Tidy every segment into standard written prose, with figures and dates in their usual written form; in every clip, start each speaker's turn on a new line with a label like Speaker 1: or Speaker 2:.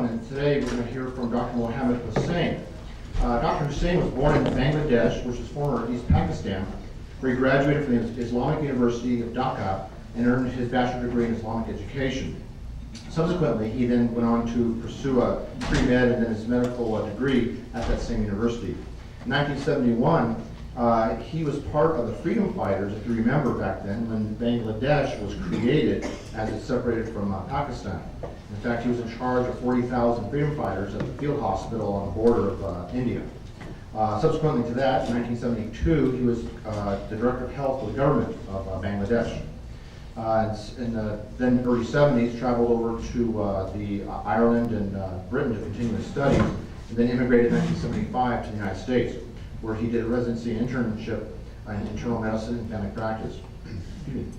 Speaker 1: everyone, and today we're going to hear from Dr. Mohammed Hossain. Dr. Hossain was born in Bangladesh, which is former East Pakistan, where he graduated from the Islamic University of Dhaka and earned his bachelor's degree in Islamic education. Subsequently, he then went on to pursue a pre-med and then his medical degree at that same university. In 1971, he was part of the freedom fighters, if you remember back then, when Bangladesh was created as it separated from Pakistan. In fact, he was in charge of 40,000 freedom fighters at the field hospital on the border of India. Subsequently to that, in 1972, he was the Director of Health for the government of Bangladesh. In the then early 70s, traveled over to Ireland and Britain to continue his studies, and then immigrated in 1975 to the United States, where he did a residency and internship in internal medicine and family practice. In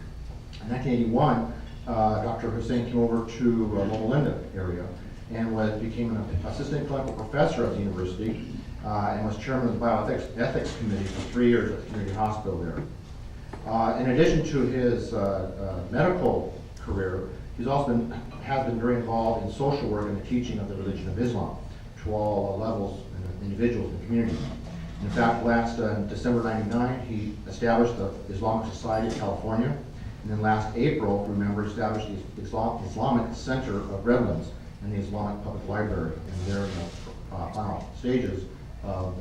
Speaker 1: 1981, Dr. Hossain came over to Loma Linda area and became an assistant clinical professor at the university and was chairman of the bioethics committee for 3 years at the community hospital there. In addition to his medical career, he's also has been very involved in social work and the teaching of the religion of Islam to all levels and individuals and communities. In fact, last December '99, he established the Islamic Society of California, and then last April, remember, established the Islamic Center of Redlands and the Islamic Public Library, and they're in the final stages of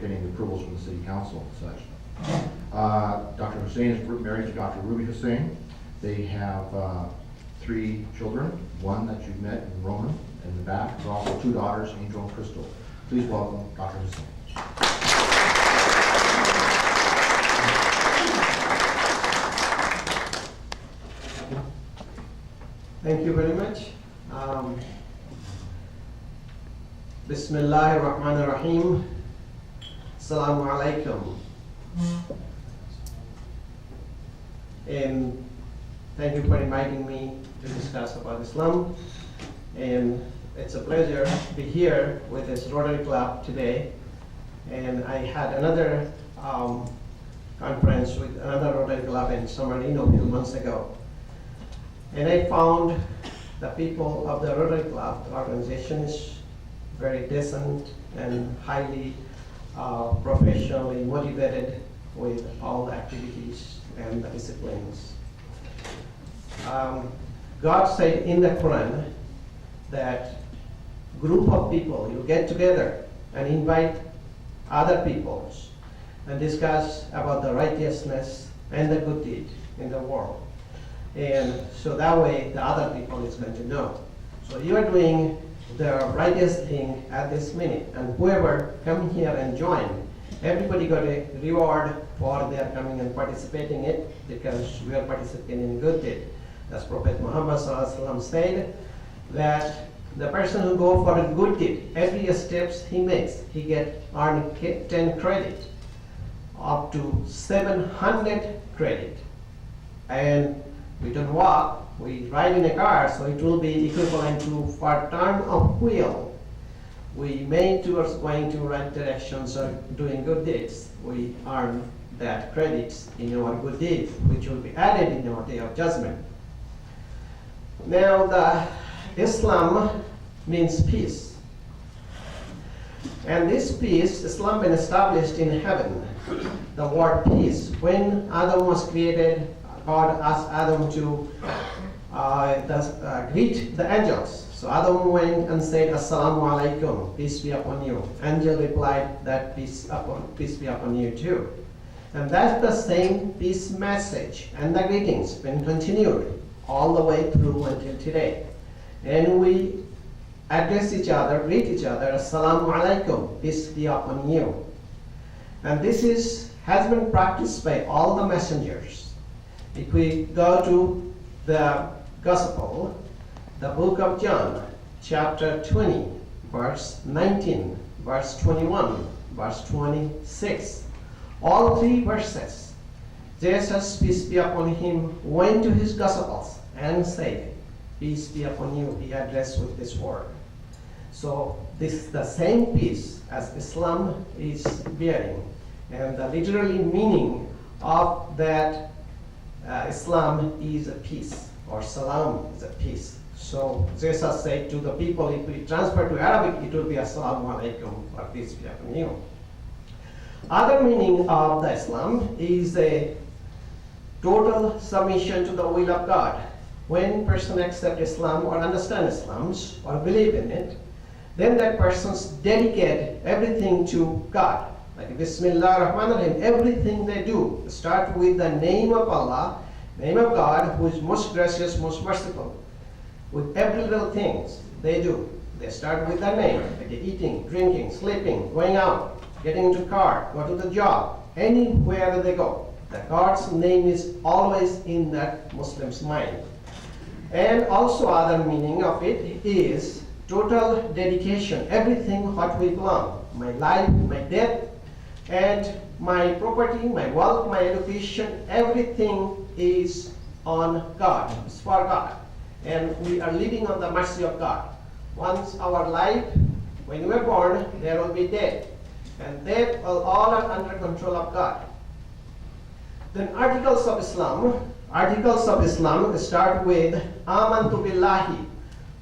Speaker 1: getting the approvals from the City Council and such. Dr. Hossain is married to Dr. Ruby Hossain. They have 3 children, one that you've met in Roman in the back, but also 2 daughters, Angel and Crystal. Please welcome Dr. Hossain.
Speaker 2: Thank you very much. Bismillahir Rahmanir Rahim. Assalamu alaikum. And thank you for inviting me to discuss about Islam. And it's a pleasure to be here with this Rotary Club today. And I had another conference with another Rotary Club in San Marino a few months ago. And I found the people of the Rotary Club, the organization, is very decent and highly professionally motivated with all the activities and the disciplines. God said in the Quran that group of people, you get together and invite other peoples and discuss about the righteousness and the good deed in the world. And so that way the other people is going to know. So you are doing the righteous thing at this minute, and whoever come here and join, everybody got a reward for their coming and participating in it, because we are participating in good deed. As Prophet Muhammad ﷺ said, that the person who go for a good deed, every steps he makes, he earn 10 credit, up to 700 credit. And we don't walk, we ride in a car, so it will be equivalent to for turn of wheel. We made towards going to right directions or doing good deeds. We earn that credits in our good deeds, which will be added in our day of judgment. Now, the Islam means peace. And this peace, Islam been established in heaven. The word peace, when Adam was created, God asked Adam to greet the angels. So Adam went and said, Assalamu alaikum, peace be upon you. Angel replied that peace be upon you too. And that's the same peace message and the greetings been continued all the way through until today. And we address each other, greet each other, Assalamu alaikum, peace be upon you. And this has been practiced by all the messengers. If we go to the Gospel, the book of John, chapter 20, verse 19, verse 21, verse 26, all 3 verses, Jesus, peace be upon him, went to his Gospels and said, peace be upon you, he addressed with this word. So this is the same peace as Islam is bearing. And the literally meaning of that Islam is a peace, or salam is a peace. So Jesus said to the people, if we transfer to Arabic, it will be Assalamu alaikum, or peace be upon you. Other meaning of the Islam is a total submission to the will of God. When person accepts Islam or understands Islam or believe in it, then that person's dedicate everything to God. Like Bismillah ar-Rahman ar-Rahim, everything they do start with the name of Allah, name of God, who is most gracious, most merciful. With every little things they do, they start with their name, like eating, drinking, sleeping, going out, getting into car, go to the job, anywhere they go. The God's name is always in that Muslim's mind. And also other meaning of it is total dedication, everything what we belong, my life, my death, and my property, my wealth, my education, everything is on God, it's for God. And we are living on the mercy of God. Once our life, when we are born, there will be death. And death all are under control of God. Then articles of Islam start with Amantu Billahi,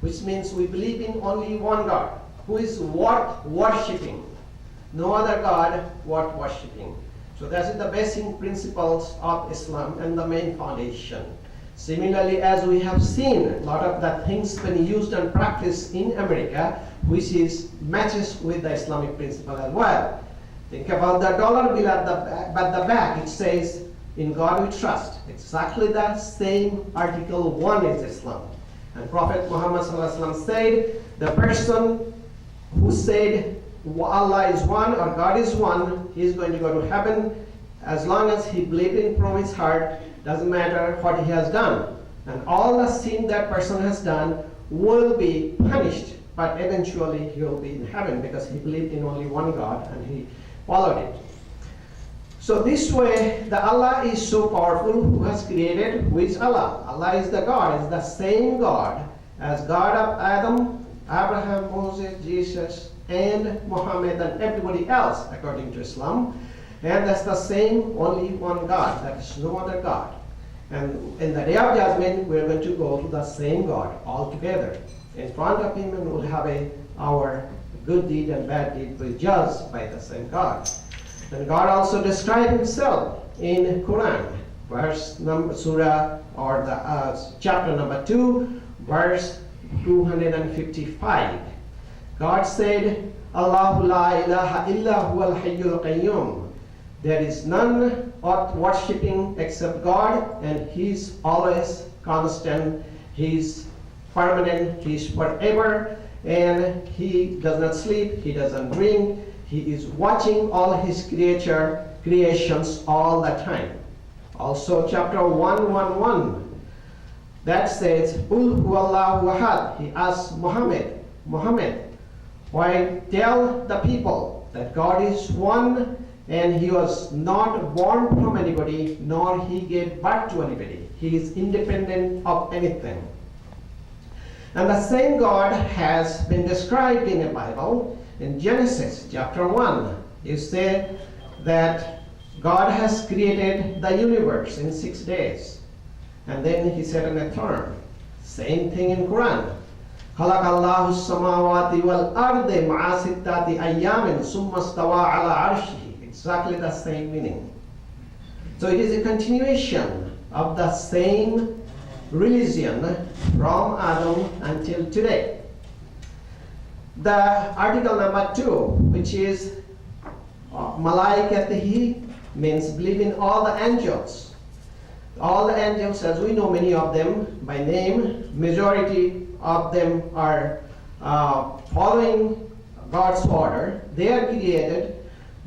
Speaker 2: which means we believe in only one God, who is worth worshipping. No other God worth worshipping. So that is the basic principles of Islam and the main foundation. Similarly, as we have seen, a lot of the things been used and practiced in America, which is matches with the Islamic principle as well. Think about the dollar bill at the back. It says, "In God we trust." Exactly the same Article 1 is Islam. And Prophet Muhammad ﷺ said, the person who said Allah is one or God is one, he is going to go to heaven as long as he believed in from his heart. Doesn't matter what he has done. And all the sin that person has done will be punished, but eventually he will be in heaven because he believed in only one God and he followed it. So this way, the Allah is so powerful who has created, who is Allah. Allah is the God, is the same God as God of Adam, Abraham, Moses, Jesus, and Muhammad and everybody else according to Islam. And that's the same, only one God. There is no other God. And in the day of judgment, we're going to go to the same God all together. In front of him, and we'll have our good deed and bad deed will be judged by the same God. And God also described himself in Quran, surah or the chapter number 2, verse 255. God said, Allahu la ilaha illa huwal hayyul qayyum. There is none worth worshipping except God, and he is always constant, he is permanent, he is forever, and he does not sleep, he doesn't drink, he is watching all his creations all the time. Also chapter 111, that says, Qul huwallahu ahad. He asks Muhammad, why tell the people that God is one, and he was not born from anybody, nor he gave birth to anybody. He is independent of anything. And the same God has been described in the Bible. In Genesis chapter 1, you said that God has created the universe in 6 days. And then he said in a term. Same thing in Quran. خَلَقَ اللَّهُ السَّمَاوَاتِ وَالْأَرْضِ مَعَ سِتَّةِ أَيَّامٍ ثُمَّ اسْتَوَى عَلَى عَرْشِهِ. Exactly the same meaning. So it is a continuation of the same religion from Adam until today. The article number 2, which is Malaikatihi, means believe in all the angels. All the angels, as we know many of them by name, majority of them are following God's order. They are created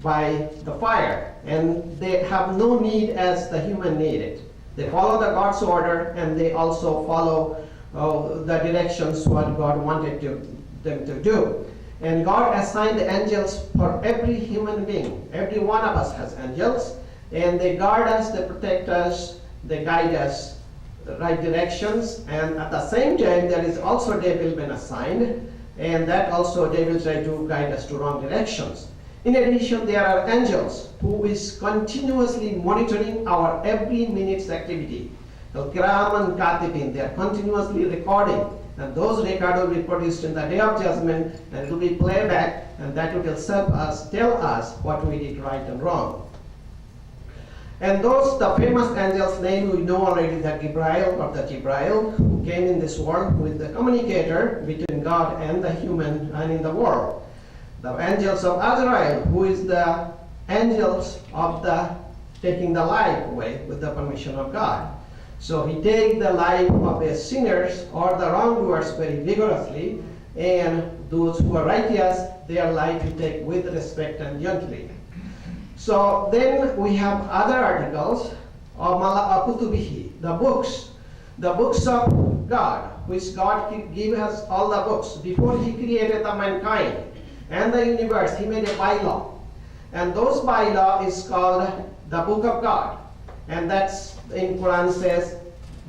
Speaker 2: by the fire, and they have no need as the human need it. They follow the God's order, and they also follow the directions what God wanted them to do. And God assigned the angels for every human being. Every one of us has angels, and they guard us, they protect us, they guide us the right directions. And at the same time, there is also devil been assigned, and that also devil try to guide us to wrong directions. In addition, there are angels who is continuously monitoring our every minute's activity. The Kiraman Katibin, they are continuously recording and those records will be produced in the day of judgment, and it will be playback, and that will tell us what we did right and wrong. And the famous angels' name we know already, that Gabriel or the Jibrail, who came in this world with the communicator between God and the human and in the world. The angels of Azrael, who is the angels of the taking the life away with the permission of God. So he takes the life of the sinners or the wrongdoers very vigorously, and those who are righteous, their life he take with respect and gently. So then we have other articles of Kutubihi, the books of God, which God gave us all the books. Before he created the mankind and the universe, he made a bylaw. And those bylaw is called the book of God. And that's in Quran says,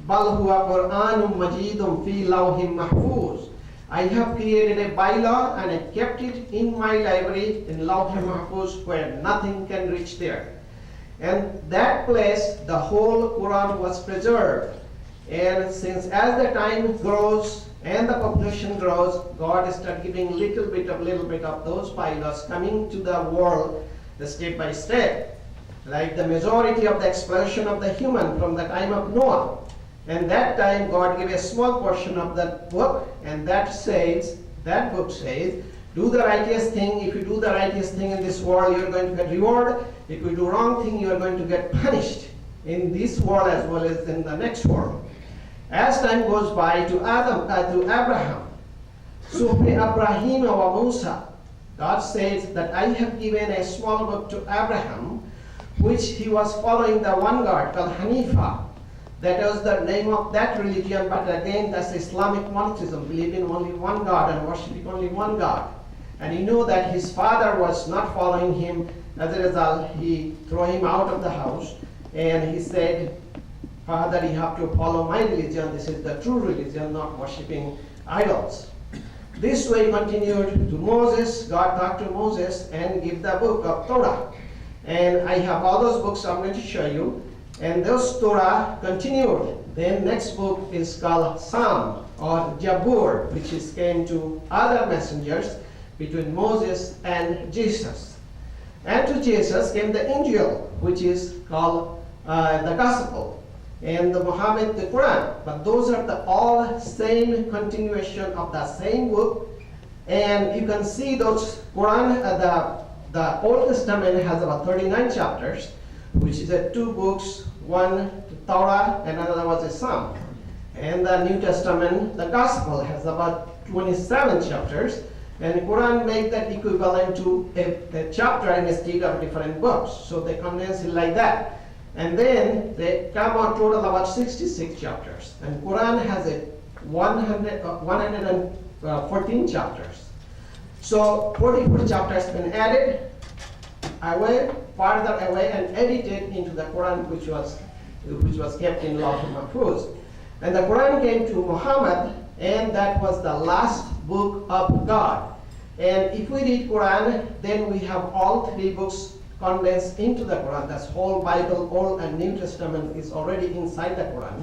Speaker 2: Bal huwa Quranum Majidum fi lawhim mahfuz. I have created a bylaw and I kept it in my library in Lawh Mahfuz, where nothing can reach there. And that place, the whole Quran was preserved. And since as the time grows and the population grows, God started giving little bit of those bylaws coming to the world step by step. Like the majority of the explosion of the human from the time of Noah. And that time God gave a small portion of that book, and that book says, do the righteous thing. If you do the righteous thing in this world, you're going to get reward. If you do wrong thing, you are going to get punished in this world as well as in the next world. As time goes by to Abraham, Sufi Abraham wa Musa, God says that I have given a small book to Abraham, which he was following the one God called Hanifa. That was the name of that religion, but again that's Islamic monotheism, believing only one God and worshiping only one God. And you know that his father was not following him. As a result, he threw him out of the house, and he said, Father, you have to follow my religion. This is the true religion, not worshiping idols. This way continued to Moses. God talked to Moses and gave the book of Torah. And I have all those books I'm going to show you. And those Torah continued. Then next book is called Psalm or Jabur, which came to other messengers between Moses and Jesus. And to Jesus came the Injil, which is called the Gospel, and the Muhammad, the Quran. But those are the all same continuation of the same book. And you can see those Quran, the Old Testament has about 39 chapters, which is two books, one Torah and another was a Psalm. And the New Testament, the Gospel, has about 27 chapters, and Quran make that equivalent to a chapter instead of different books. So they condense it like that. And then they come out total about 66 chapters. And Quran has 114 chapters. So 44 chapters been added farther away and edited into the Quran, which was kept in Lawh Mahfuz. And the Quran came to Muhammad, and that was the last book of God. And if we read Quran, then we have all three books condensed into the Quran. That's whole Bible, Old and New Testament is already inside the Quran.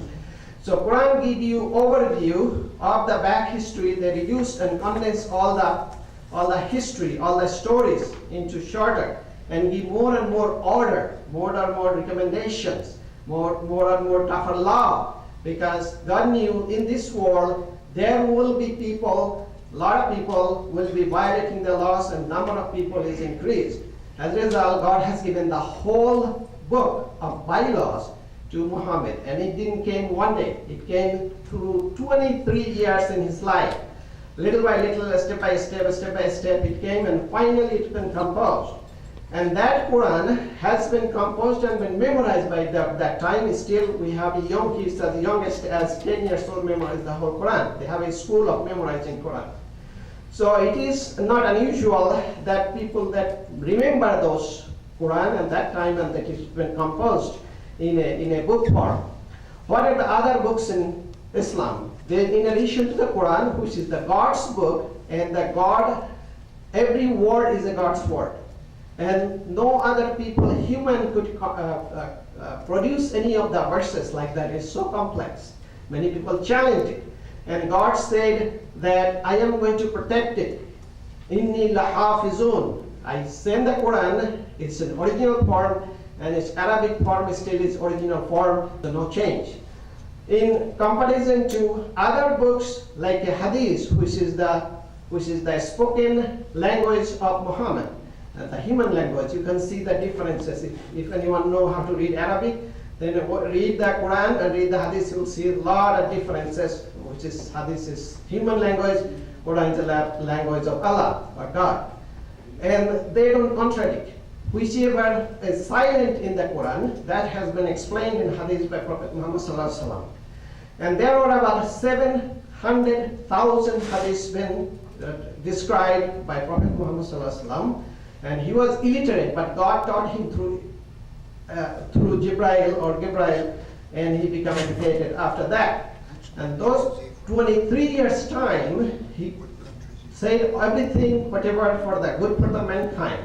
Speaker 2: So Quran give you overview of the back history. They reduced and condensed all the history, all the stories into shorter, and give more and more order, more and more recommendations, more and more tougher law. Because God knew in this world there will be people, a lot of people will be violating the laws, and number of people is increased. As a result, God has given the whole book of bylaws to Muhammad, and it didn't came one day. It came through 23 years in his life. Little by little, step by step, it came, and finally it's been composed. And that Quran has been composed and been memorized by that time. Still, we have young kids, as youngest as 10 years old, memorize the whole Quran. They have a school of memorizing Quran. So it is not unusual that people that remember those Quran at that time and that it's been composed in a book form. What are the other books in Islam? Then in addition to the Quran, which is the God's book, and the God, every word is a God's word. And no other people, human, could produce any of the verses like that. It's so complex. Many people challenge it. And God said that I am going to protect it. Inni lahafizun. I send the Quran, it's an original form, and its Arabic form is still its original form, so no change. In comparison to other books like a Hadith, which is the spoken language of Muhammad, and the human language, you can see the differences. If anyone know how to read Arabic, then read the Quran and read the Hadith, you'll see a lot of differences, which is Hadith is human language, Quran is the language of Allah or God. And they don't contradict. Whichever is silent in the Quran, that has been explained in Hadith by Prophet Muhammad sallallahu alaihi wasallam. And there were about 700,000 hadiths been described by Prophet Muhammad sallallahu alaihi wasallam. And he was illiterate, but God taught him through Jibril, and he became educated after that. And those 23 years time, he said everything, whatever for the good for the mankind.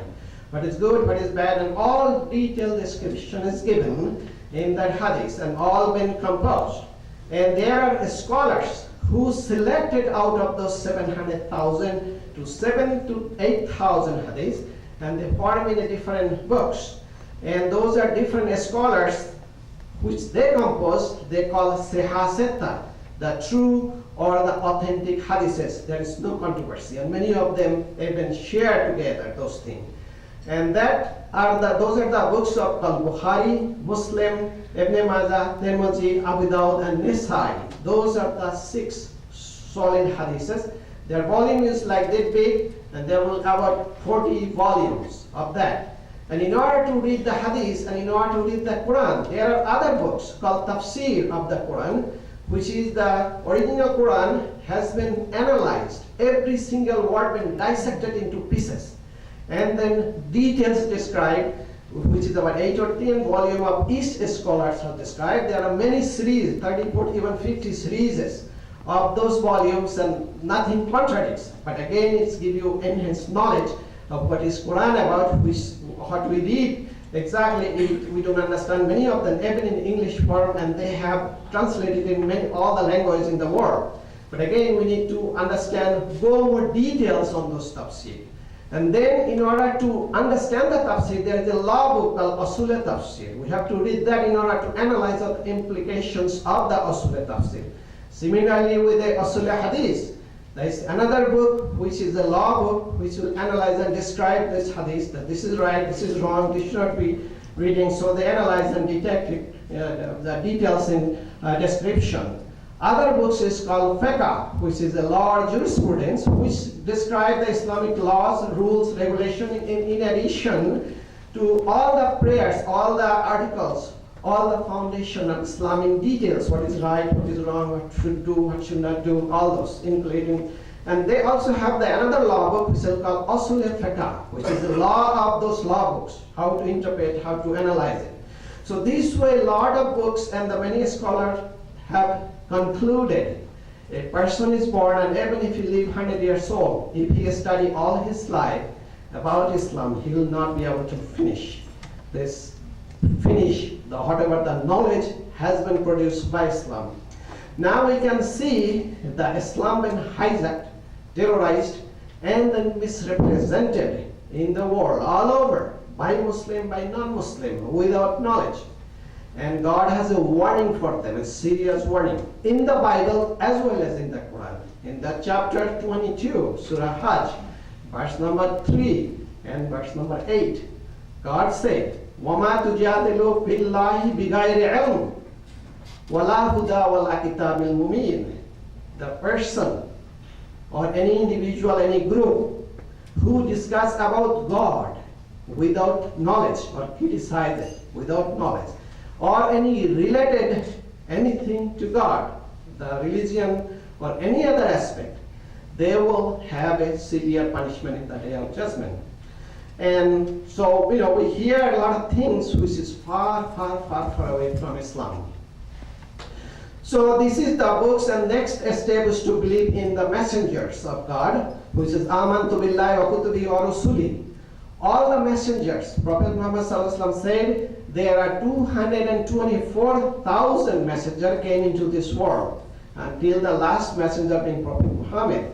Speaker 2: What is good, what is bad, and all detailed description is given in that hadith, and all been composed. And there are scholars who selected out of those 700,000 to 7,000 to 8,000 hadiths, and they form in different books. And those are different scholars which they compose, they call sehaseta, the true or the authentic hadiths. There is no controversy, and many of them have been shared together, those things. And those are the books of Al-Bukhari, Muslim, Ibn Majah, Tirmidhi, Abu Dawud, and Nisai. Those are the 6 solid hadiths. Their volume is like that big, and there will about 40 volumes of that. And in order to read the hadith and in order to read the Quran, there are other books called tafsir of the Quran, which is the original Quran has been analyzed. Every single word been dissected into pieces. And then details described, which is about 8 or 10 volume of each scholars have described. There are many series, 30, 40, even 50 series of those volumes, and nothing contradicts. But again, it's give you enhanced knowledge of what is Quran about, what we read exactly. We don't understand many of them, even in English form, and they have translated in all the languages in the world. But again, we need to understand, go more details on those tafsir. And then in order to understand the tafsir, there is a law book called Usul Tafsir. We have to read that in order to analyze the implications of the Usul Tafsir. Similarly with the Usul Hadith, there is another book which is a law book which will analyze and describe this hadith, that this is right, this is wrong, this should not be reading. So they analyze and detect the details in description. Other books is called Fiqh, which is a law or jurisprudence, which describe the Islamic laws, rules, regulations in addition to all the prayers, all the articles, all the foundation of Islamic details, what is right, what is wrong, what should do, what should not do, all those including. And they also have another law book which is called Usul Fiqh, which is the law of those law books, how to interpret, how to analyze it. So this way, a lot of books and the many scholars have concluded a person is born, and even if he live 100 years old, if he study all his life about Islam, he will not be able to finish whatever the knowledge has been produced by Islam. Now we can see that Islam been hijacked, terrorized, and then misrepresented in the world all over by Muslim, by non-Muslim, without knowledge. And God has a warning for them, a serious warning, in the Bible as well as in the Quran. In that chapter 22, Surah Hajj, verse number 3 and verse number 8, God said, وَمَا تُجَادِلُوا فِي اللَّهِ بِغَيْرِ عِلْمٍ وَلَا هُدَى وَلَا كِتَابٍ مُبِينٍ. The person or any individual, any group who discuss about God without knowledge or criticize it without knowledge, or any related anything to God, the religion or any other aspect, they will have a severe punishment in the day of judgment. And so, we hear a lot of things which is far, far, far, far away from Islam. So this is the books, and next step is to believe in the messengers of God, which is Amantu billahi wa kutubihi wa rusuli. All the messengers, Prophet Muhammad sallallahu alaihi wasallam said, there are 224,000 messengers came into this world. until the last messenger being Prophet Muhammad.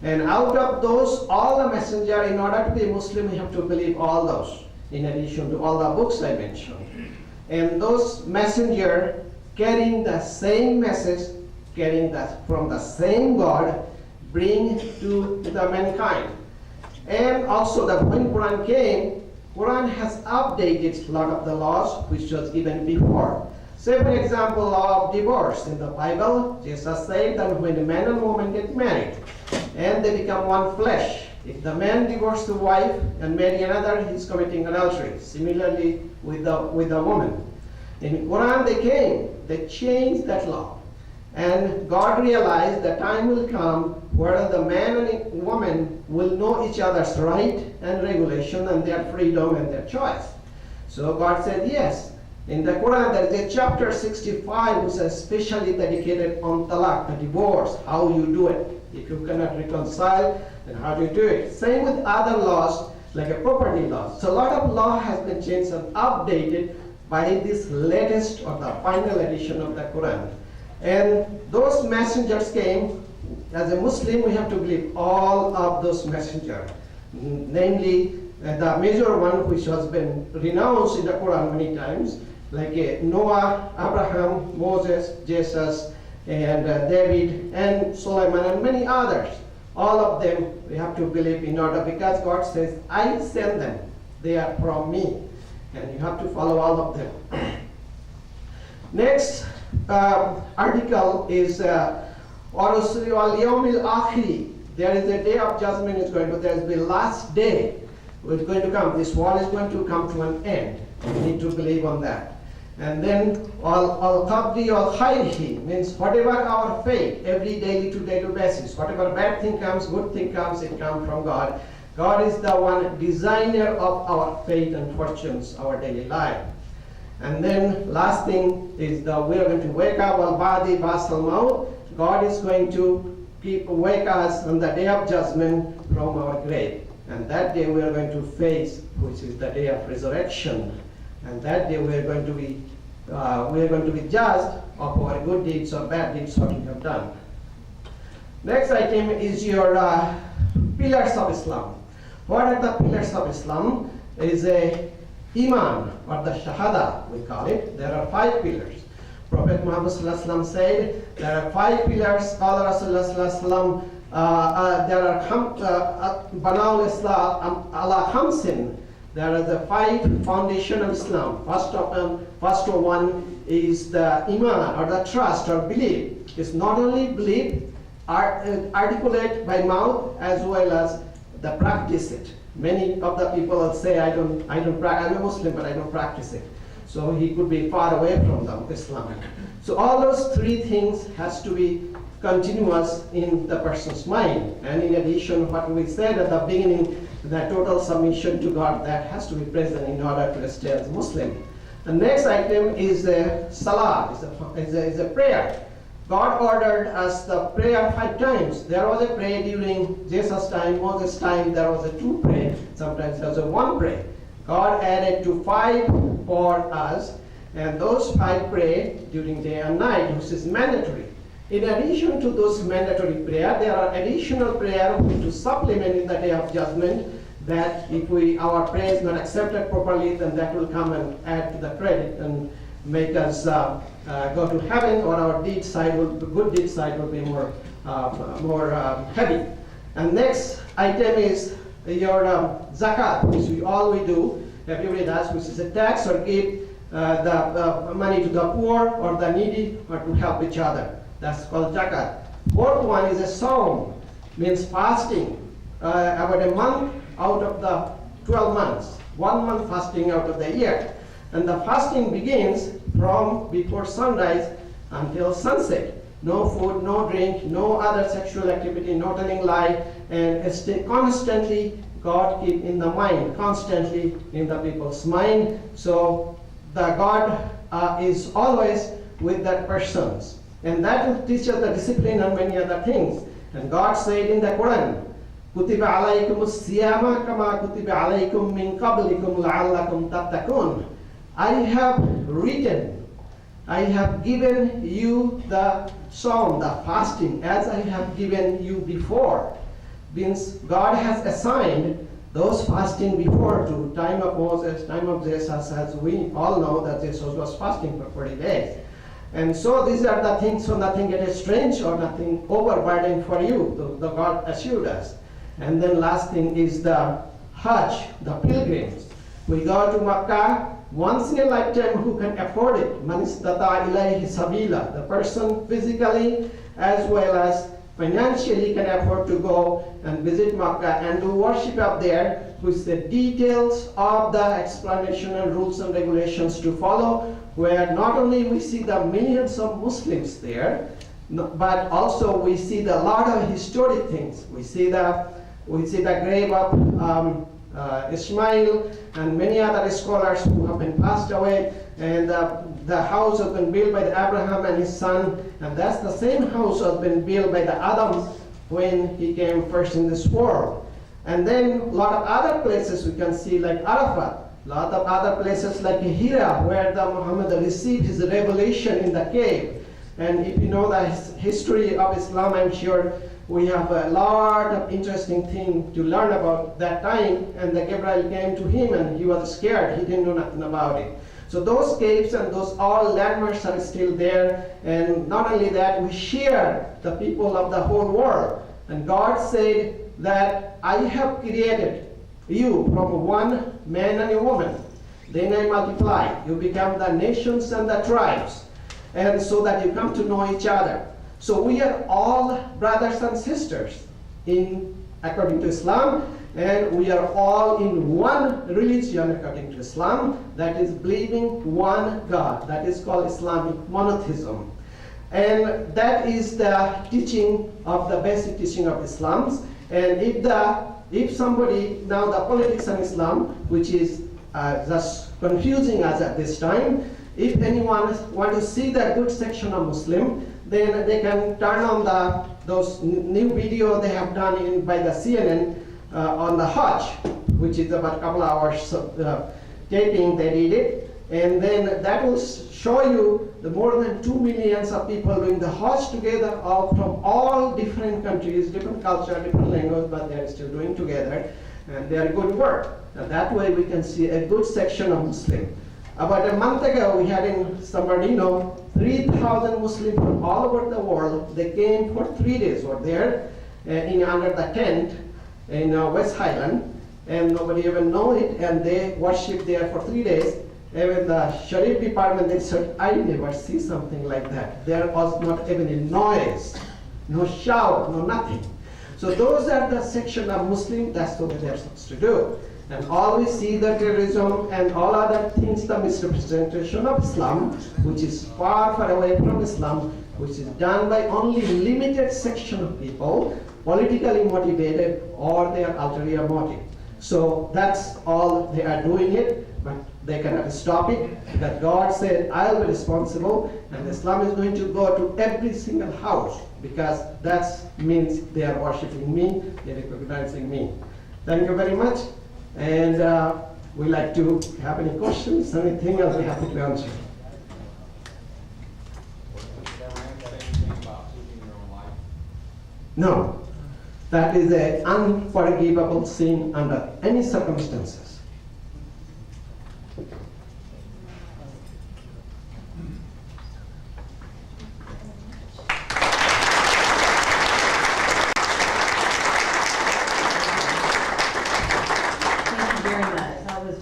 Speaker 2: And out of those, all the messenger, in order to be a Muslim, you have to believe all those, in addition to all the books I mentioned. And those messenger carrying the same message, carrying that from the same God, bring to the mankind. And also that when Quran came, Quran has updated a lot of the laws which was given before. Say for example, law of divorce in the Bible, Jesus said that when a man and woman get married and they become one flesh, if the man divorces the wife and marry another, he's committing adultery. Similarly with the woman. In Quran they changed that law. And God realized the time will come where the man and woman will know each other's right and regulation and their freedom and their choice. So God said yes. In the Quran there is a chapter 65 which is especially dedicated on talaq, the divorce, how you do it. If you cannot reconcile, then how do you do it? Same with other laws like a property law. So a lot of law has been changed and updated by this latest or the final edition of the Quran. And those messengers came. As a Muslim, we have to believe all of those messengers. Namely, the major one which has been renounced in the Quran many times, like Noah, Abraham, Moses, Jesus, and David, and Solomon, and many others. All of them we have to believe in order, because God says, I send them. They are from me. And you have to follow all of them. Next article is Warusri wal Yawmil Akhiri. There is a day of judgment is going to, there is the last day which is going to come. This world is going to come to an end. We need to believe on that. And then al qabdi al khairihi means whatever our fate, every daily to daily basis, whatever bad thing comes, good thing comes, it comes from God. God is the one designer of our fate and fortunes, our daily life. And then last thing is that we are going to wake up al-badi basal maut. God is going to wake us on the day of judgment from our grave. And that day we are going to face, which is the day of resurrection. And that day we are going to be judged of our good deeds or bad deeds what we have done. Next item is your pillars of Islam. What are the pillars of Islam? There is a Iman, or the Shahada, we call it. There are 5 pillars. Prophet Muhammad said, there are 5 pillars. Qala Rasulullah there are Banal Islam ala Khamsin. There are the 5 foundation of Islam. First one is the Iman, or the trust or belief. It's not only belief, articulate by mouth as well as the practice it. Many of the people will say, I'm a Muslim, but I don't practice it. So he could be far away from Islam. So all those 3 things has to be continuous in the person's mind. And in addition, what we said at the beginning, the total submission to God, that has to be present in order to stay as a Muslim. The next item is Salah, is a prayer. God ordered us the prayer 5 times. There was a prayer during Jesus' time, Moses' time, there was a 2 prayer. Sometimes there was a 1 prayer. God added to 5 for us, and those 5 pray during day and night, which is mandatory. In addition to those mandatory prayer, there are additional prayer to supplement in the day of judgment, that if our prayer is not accepted properly, then that will come and add to the credit and make us go to heaven, or our good deed side will be more heavy. And next item is your zakat, which we do, everybody does, which is a tax or give the money to the poor or the needy, or to help each other. That's called zakat. 4th one is a saum, means fasting, about a month out of the 12 months, 1 month fasting out of the year. And the fasting begins from before sunrise until sunset. No food, no drink, no other sexual activity, no telling lie, and stay constantly, God keep in the mind, constantly in the people's mind. So the God is always with that persons. And that will teach us the discipline and many other things. And God said in the Quran, كُتِبَ عَلَيْكُمُ الصِّيَامَ كَمَا كُتِبَ عَلَيْكُم مِّن قَبْلِكُمْ لَعَلَّكُمْ تَتَّقُونَ. I have written I have given you the psalm, the fasting, as I have given you before. Means God has assigned those fasting before to time of Moses, time of Jesus, as we all know that Jesus was fasting for 40 days. And so these are the things, so nothing get strange or nothing overburdening for you, the God assured us. And then last thing is the Hajj, the pilgrims. We go to Makkah once in a lifetime who can afford it. Man istata ilayhi sabila. The person physically as well as financially can afford to go and visit Makkah and do worship up there, with the details of the explanation and rules and regulations to follow, where not only we see the millions of Muslims there, but also we see the lot of historic things. We see the grave of Ismail and many other scholars who have been passed away, and the house has been built by Abraham and his son, and that's the same house has been built by the Adam when he came first in this world. And then a lot of other places we can see like Arafat, a lot of other places like Hira, where the Muhammad received his revelation in the cave. And if you know the history of Islam, I'm sure we have a lot of interesting things to learn about that time. And the Gabriel came to him and he was scared. He didn't know nothing about it. So those caves and those all landmarks are still there. And not only that, we share the people of the whole world. And God said that I have created you from one man and a woman. Then I multiply. You become the nations and the tribes. And so that you come to know each other. So we are all brothers and sisters according to Islam, and we are all in one religion according to Islam, that is believing one God. That is called Islamic monotheism. And that is the teaching of the basic teaching of Islam. And if somebody, now the politics in Islam, which is just confusing us at this time, if anyone want to see the good section of Muslim, then they can turn on those new video they have done by the CNN on the Hajj, which is about a couple hours taping. They did it, and then that will show you the more than 2 million of people doing the Hajj together, all from all different countries, different culture, different language, but they are still doing together, and they are good work. And that way we can see a good section of Muslim. About a month ago, we had in San Bernardino 3,000 Muslims from all over the world. They came for 3 days, were there under the tent in West Highland, and nobody even know it, and they worshiped there for 3 days. Even the Sharif department, they said, I never see something like that. There was not even a noise, no shout, no nothing. So those are the section of Muslim, that's what they're supposed to do. And always see the terrorism and all other things, the misrepresentation of Islam, which is far, far away from Islam, which is done by only limited section of people, politically motivated, or their ulterior motive. So that's all they are doing it, but they cannot stop it, because God said, I'll be responsible, and Islam is going to go to every single house, because that means they are worshiping me, they're recognizing me. Thank you very much. And we like to have any questions, anything, I'll be happy to answer. No, that is an unforgivable sin under any circumstances.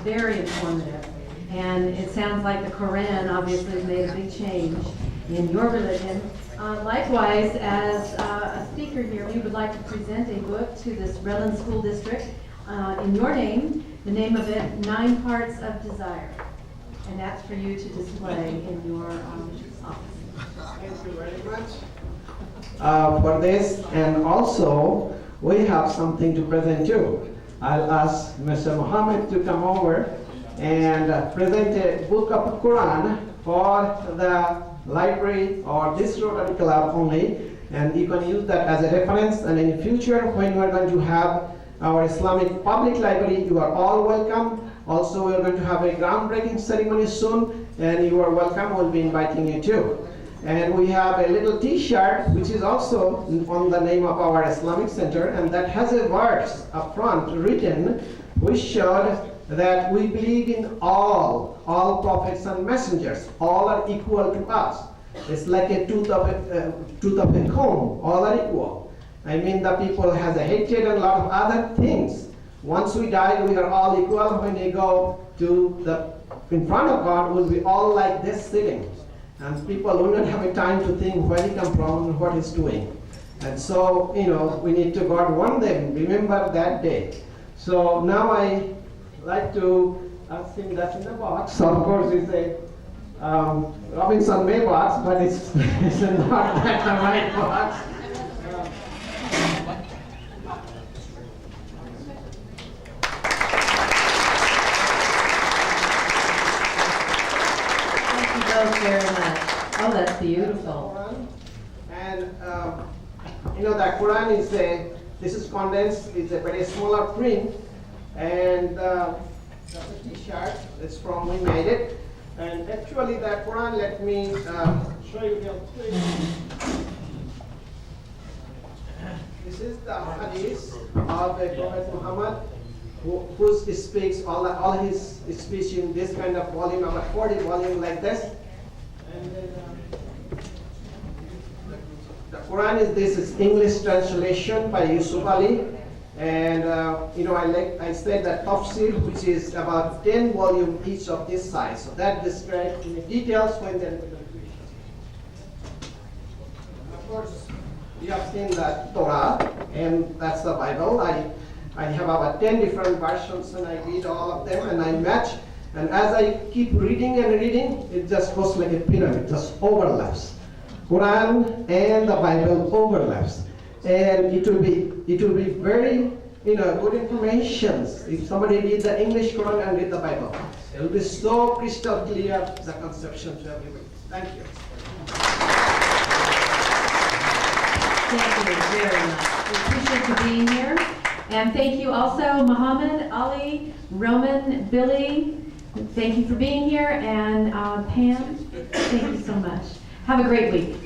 Speaker 3: Very informative, and it sounds like the Quran obviously has made a big change in your religion. Likewise, as a speaker here, we would like to present a book to this Redlands School District in your name. The name of it, 9 Parts of Desire, and that's for you to display in your office.
Speaker 2: Thank you very much for this, and also we have something to present you. I'll ask Mr. Muhammad to come over and present a book of the Quran for the library or this Rotary Club only, and you can use that as a reference. And in the future, when we're going to have our Islamic public library, you are all welcome. Also, we're going to have a groundbreaking ceremony soon, and you are welcome. We'll be inviting you too. And we have a little T-shirt, which is also on the name of our Islamic Center, and that has a verse up front written, which showed that we believe in all prophets and messengers. All are equal to us. It's like a tooth of a comb. All are equal. I mean, the people has a hatred and a lot of other things. Once we die, we are all equal. When we go in front of God, we'll be all like this sitting. And people will not have a time to think where he come from and what he's doing. And so, we need to God warn them, remember that day. So now I like to ask him that's in the box. So of course it's a Robinson May box, but it's not that the right box.
Speaker 3: Thank you both very much. Oh, that's beautiful.
Speaker 2: And the Quran is this is condensed, it's a very smaller print, and the T-shirt is from We Made It. And actually the Quran, let me show you real quick. This is the hadith of the Prophet Muhammad, who speaks all his speech in this kind of volume, about 40 volume like this. And then the Quran is English translation by Yusuf Ali. And I said that tafsir, which is about 10 volume each of this size. So that describes in details when they're completion. Of course, you have seen the Torah, and that's the Bible. I have about 10 different versions, and I read all of them, and I match. And as I keep reading and reading, it just goes like a pyramid, just overlaps. Quran and the Bible overlaps. And it will be very good information if somebody reads the English Quran and read the Bible. It will be so crystal clear, the conception to everybody. Thank you.
Speaker 3: Thank you very much. We appreciate you being here. And thank you also, Muhammad, Ali, Roman, Billy. Thank you for being here. And Pam, thank you so much. Have a great week.